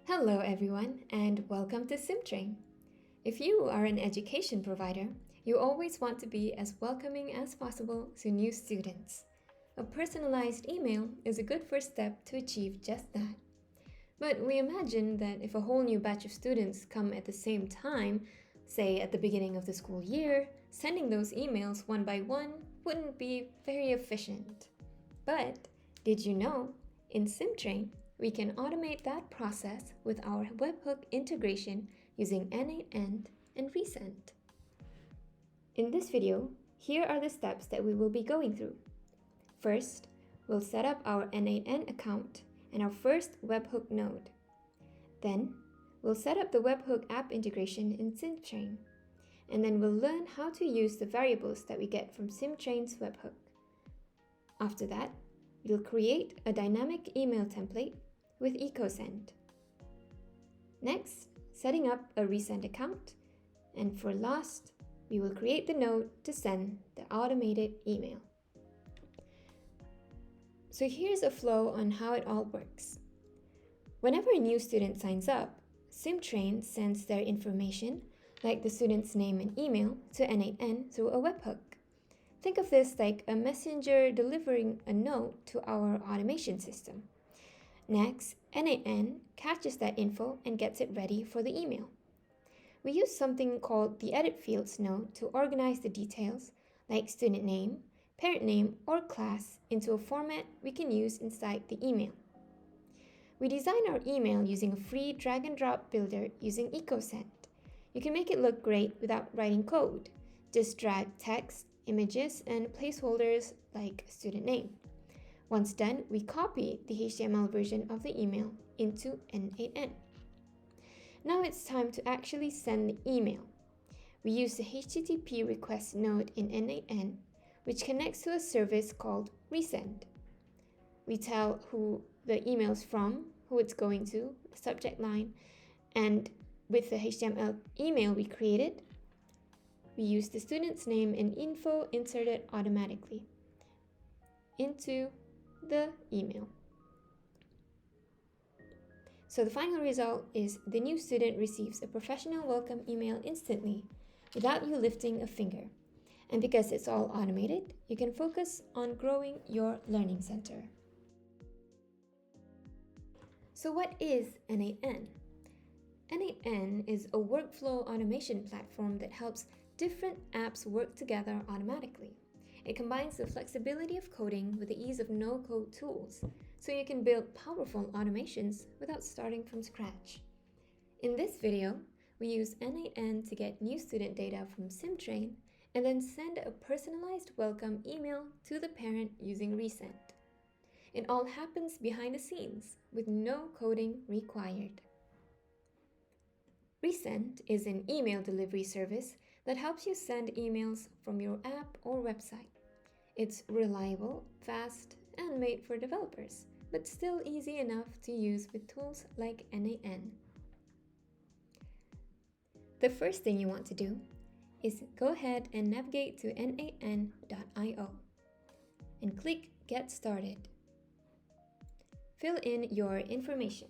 Hello everyone and welcome to SimTrain. If you are an education provider, you always want to be as welcoming as possible to new students. A personalized email is a good first step to achieve just that. But we imagine that if a whole new batch of students come at the same time, say at the beginning of the school year, sending those emails one by one wouldn't be very efficient. But did you know, in SimTrain, we can automate that process with our webhook integration using n8n and Resend. In this video, here are the steps that we will be going through. First, we'll set up our n8n account and our first webhook node. Then, we'll set up the webhook app integration in SimTrain. And then we'll learn how to use the variables that we get from SimTrain's webhook. After that, we'll create a dynamic email template with EcoSend. Next, setting up a Resend account, and for last, we will create the node to send the automated email. So here's a flow on how it all works. Whenever a new student signs up, SimTrain sends their information, like the student's name and email, to n8n through a webhook. Think of this like a messenger delivering a note to our automation system. Next, n8n catches that info and gets it ready for the email. We use something called the edit fields node to organize the details, like student name, parent name, or class, into a format we can use inside the email. We design our email using a free drag-and-drop builder using EcoSend. You can make it look great without writing code. Just drag text, images, and placeholders like student name. Once done, we copy the HTML version of the email into n8n. Now it's time to actually send the email. We use the HTTP request node in n8n, which connects to a service called Resend. We tell who the email is from, who it's going to, the subject line, and with the HTML email we created, we use the student's name and info inserted automatically into the email. So the final result is the new student receives a professional welcome email instantly without you lifting a finger. And because it's all automated, you can focus on growing your learning center. So what is n8n? n8n is a workflow automation platform that helps different apps work together automatically. It combines the flexibility of coding with the ease of no-code tools, so you can build powerful automations without starting from scratch. In this video, we use n8n to get new student data from SimTrain and then send a personalized welcome email to the parent using Resend. It all happens behind the scenes with no coding required. Resend is an email delivery service that helps you send emails from your app or website. It's reliable, fast, and made for developers, but still easy enough to use with tools like n8n. The first thing you want to do is go ahead and navigate to n8n.io and click Get Started. Fill in your information,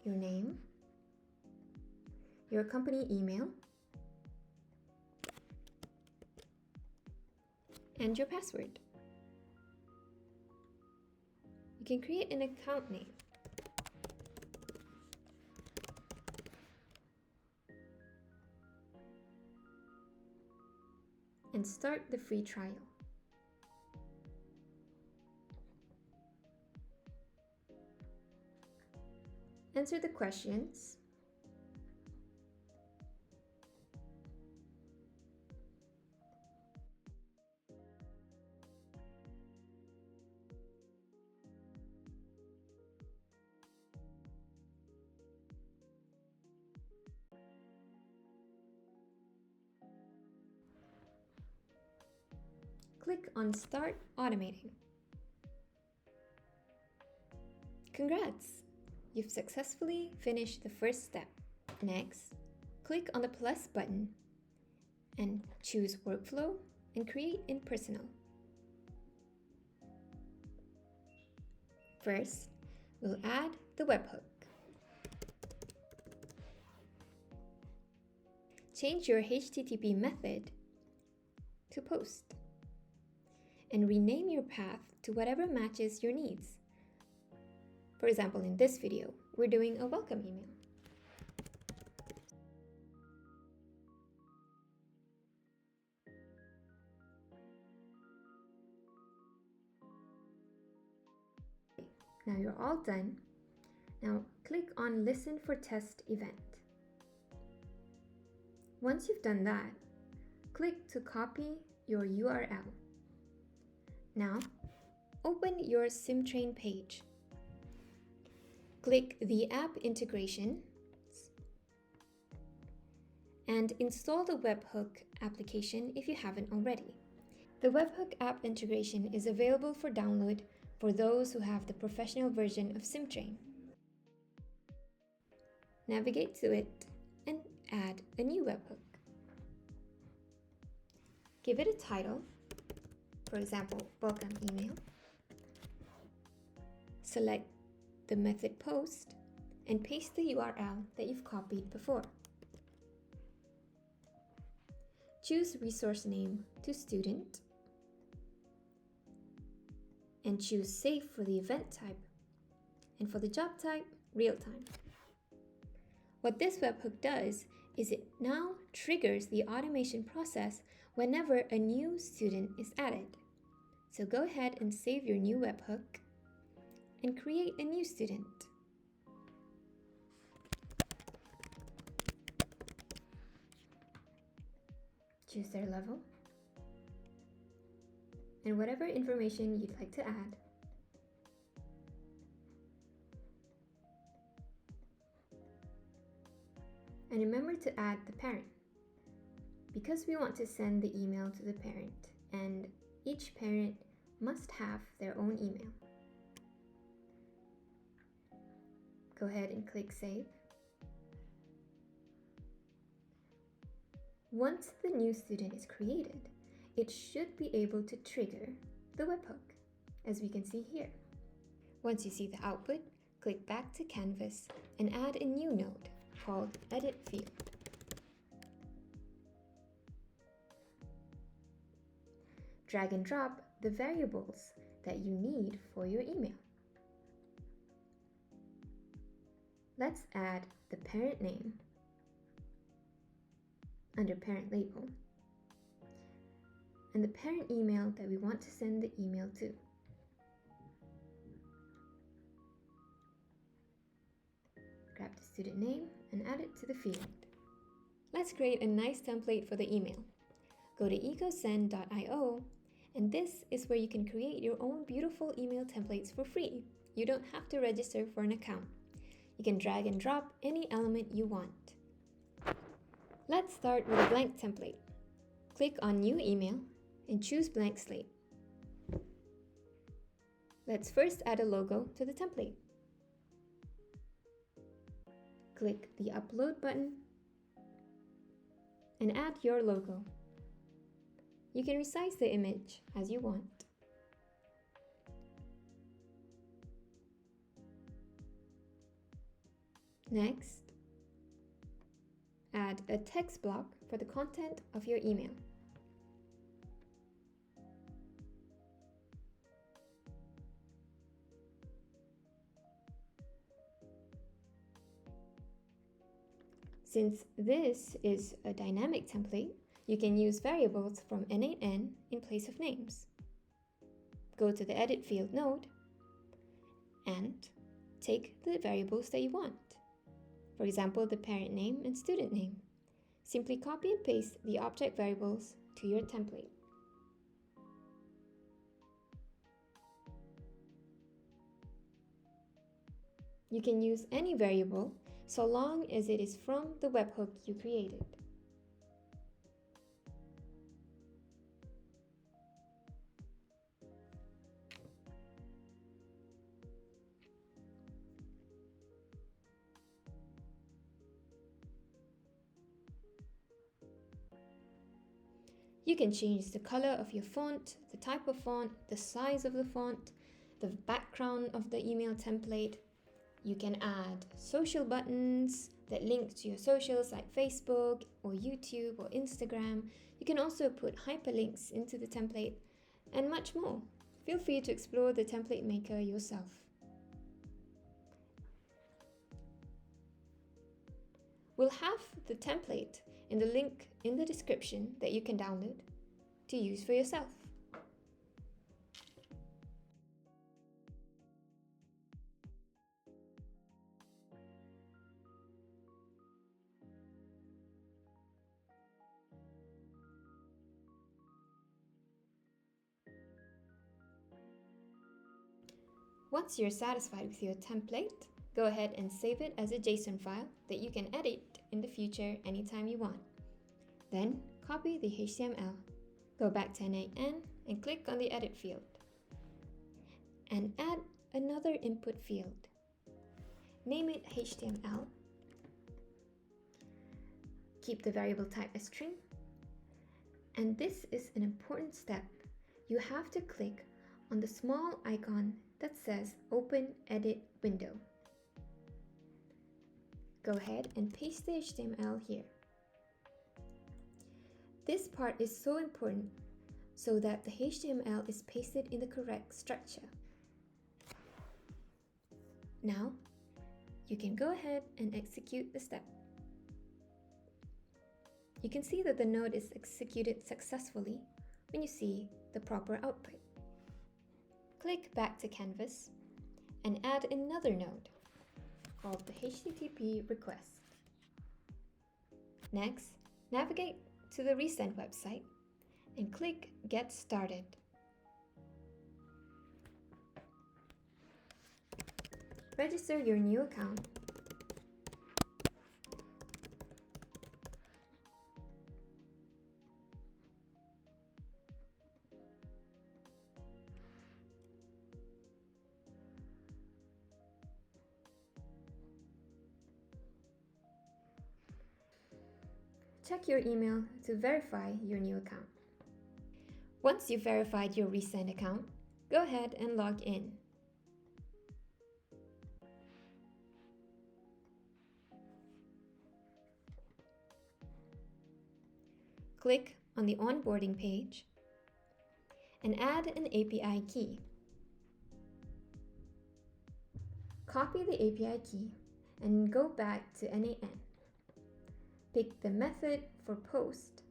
your name, your company email, and your password. You can create an account name. And start the free trial. Answer the questions. Click on Start Automating. Congrats! You've successfully finished the first step. Next, click on the plus button and choose Workflow and create in Personal. First, we'll add the webhook. change your HTTP method to post and rename your path to whatever matches your needs. For example, in this video, we're doing a welcome email. Now you're all done. Now click on Listen for Test Event. Once you've done that, click to copy your URL. Now, open your SimTrain page. Click the app integration and install the Webhook application if you haven't already. The Webhook app integration is available for download for those who have the professional version of SimTrain. Navigate to it and add a new webhook. Give it a title, for example, welcome email. Select the method post and paste the URL that you've copied before. Choose resource name to student and choose save for the event type, and for the job type, real time. What this webhook does is it now triggers the automation process whenever a new student is added. So go ahead and save your new webhook and create a new student. Choose their level and whatever information you'd like to add. And remember to add the parent, because we want to send the email to the parent, and each parent must have their own email. Go ahead and click Save. Once the new student is created, it should be able to trigger the webhook, as we can see here. Once you see the output, click back to Canvas and add a new node called Edit Field. Drag and drop the variables that you need for your email. Let's add the parent name under parent label and the parent email that we want to send the email to. Grab the student name and add it to the field. Let's create a nice template for the email. Go to ecosend.io, and this is where you can create your own beautiful email templates for free. You don't have to register for an account. You can drag and drop any element you want. Let's start with a blank template. Click on New Email and choose Blank Slate. Let's first add a logo to the template. Click the Upload button and add your logo. You can resize the image as you want. Next, add a text block for the content of your email. Since this is a dynamic template, you can use variables from n8n in place of names. Go to the Edit Field node and take the variables that you want. For example, the parent name and student name. Simply copy and paste the object variables to your template. You can use any variable so long as it is from the webhook you created. You can change the color of your font, the type of font, the size of the font, the background of the email template. You can add social buttons, that link to your socials like Facebook or YouTube or Instagram. You can also put hyperlinks into the template and much more. Feel free to explore the template maker yourself. We'll have the template in the link in the description that you can download to use for yourself. Once you're satisfied with your template, go ahead and save it as a JSON file that you can edit in the future anytime you want. Then copy the HTML, go back to n8n and click on the edit field. And add another input field. Name it HTML. Keep the variable type as string. And this is an important step. You have to click on the small icon that says Open Edit Window. Go ahead and paste the HTML here. This part is so important so that the HTML is pasted in the correct structure. Now, you can go ahead and execute the step. You can see that the node is executed successfully when you see the proper output. Click back to Canvas and add another node called the HTTP request. Next, navigate to the Resend website and click Get Started. Register your new account. Check your email to verify your new account. Once you've verified your Resend account, go ahead and log in. Click on the onboarding page and add an API key. Copy the API key and go back to n8n. Pick the method for post,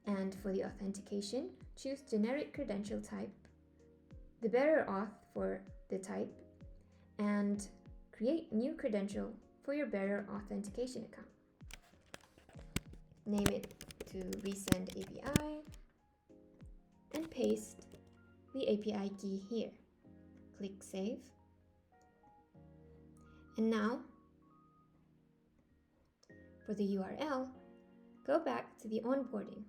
and for the authentication, choose generic credential type, the bearer auth for the type, and create new credential for your bearer authentication account. Name it to Resend API and paste the API key here. Click Save. And now, for the URL, go back to the onboarding.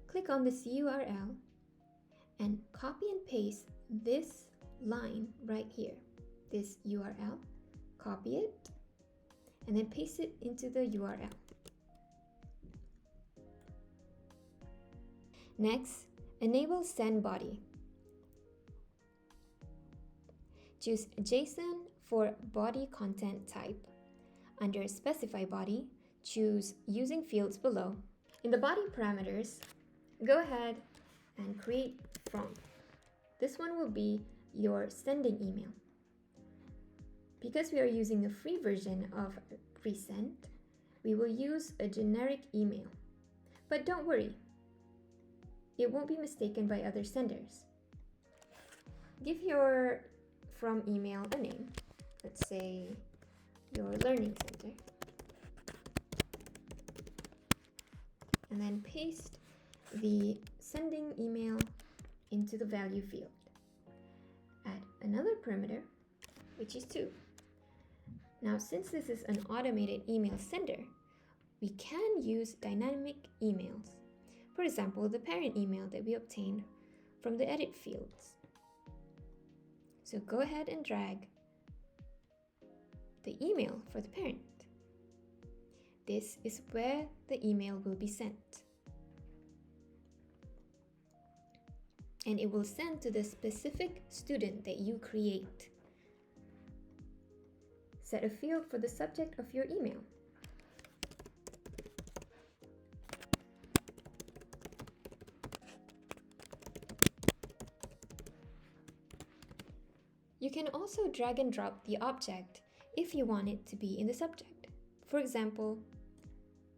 Click on this URL and copy and paste this line right here, this URL. Copy it and then paste it into the URL. Next, enable send body. Choose JSON for body content type. Under specify body, choose using fields below. In the body parameters, go ahead and create from. This one will be your sending email. Because we are using a free version of Resend, we will use a generic email. But don't worry, it won't be mistaken by other senders. Give your from email a name. Let's say your learning center. And then paste the sending email into the value field. Add another parameter, which is 2. Now, since this is an automated email sender, we can use dynamic emails. For example, the parent email that we obtained from the edit fields. So go ahead and drag the email for the parent. This is where the email will be sent. And it will send to the specific student that you create. set a field for the subject of your email. You can also drag and drop the object if you want it to be in the subject. For example,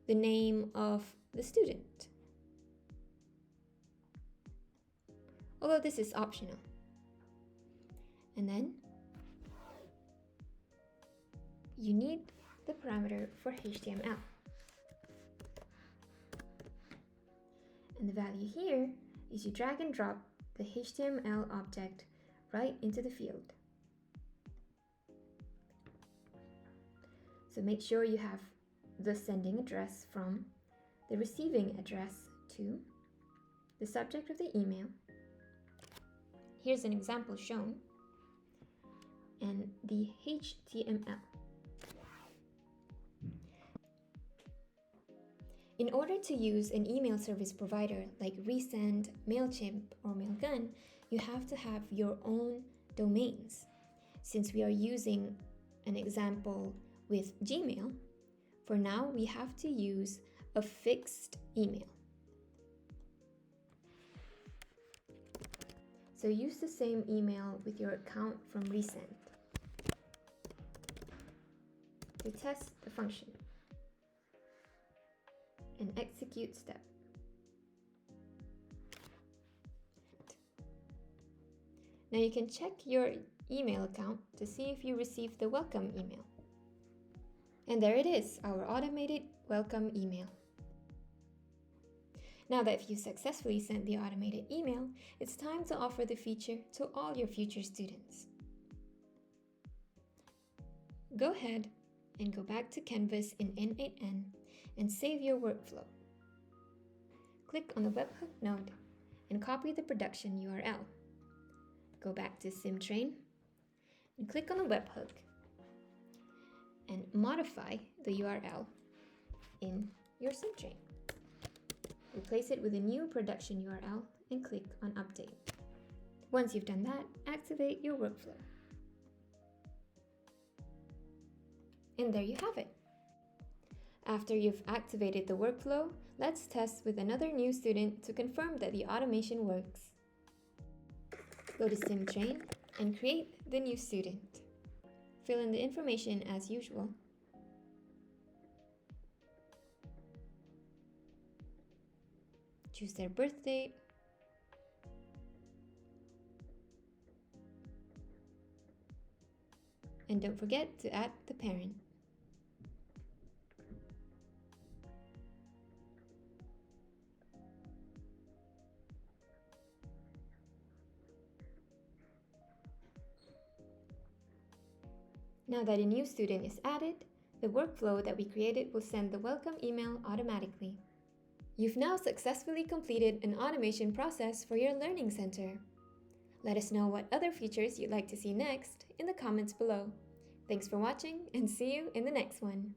the name of the student. Although this is optional. And then you need the parameter for HTML. And the value here is you drag and drop the HTML object right into the field. So make sure you have the sending address from the receiving address to the subject of the email. Here's an example shown, and the HTML. In order to use an email service provider like Resend, MailChimp, or Mailgun, you have to have your own domains. Since we are using an example with Gmail, for now we have to use a fixed email. So use the same email with your account from Resend to test the function and execute step. Now you can check your email account to see if you received the welcome email. And there it is, our automated welcome email. Now that you've successfully sent the automated email, it's time to offer the feature to all your future students. Go ahead and go back to Canvas in n8n and save your workflow. Click on the Webhook node and copy the production URL. Go back to SimTrain and click on the webhook and modify the URL in your SimTrain. Replace it with a new production URL and click on Update. Once you've done that, activate your workflow. And there you have it. After you've activated the workflow, let's test with another new student to confirm that the automation works. Go to SimTrain and create the new student. Fill in the information as usual. Choose their birth date. And don't forget to add the parent. Now that a new student is added, the workflow that we created will send the welcome email automatically. You've now successfully completed an automation process for your learning center. Let us know what other features you'd like to see next in the comments below. Thanks for watching and see you in the next one.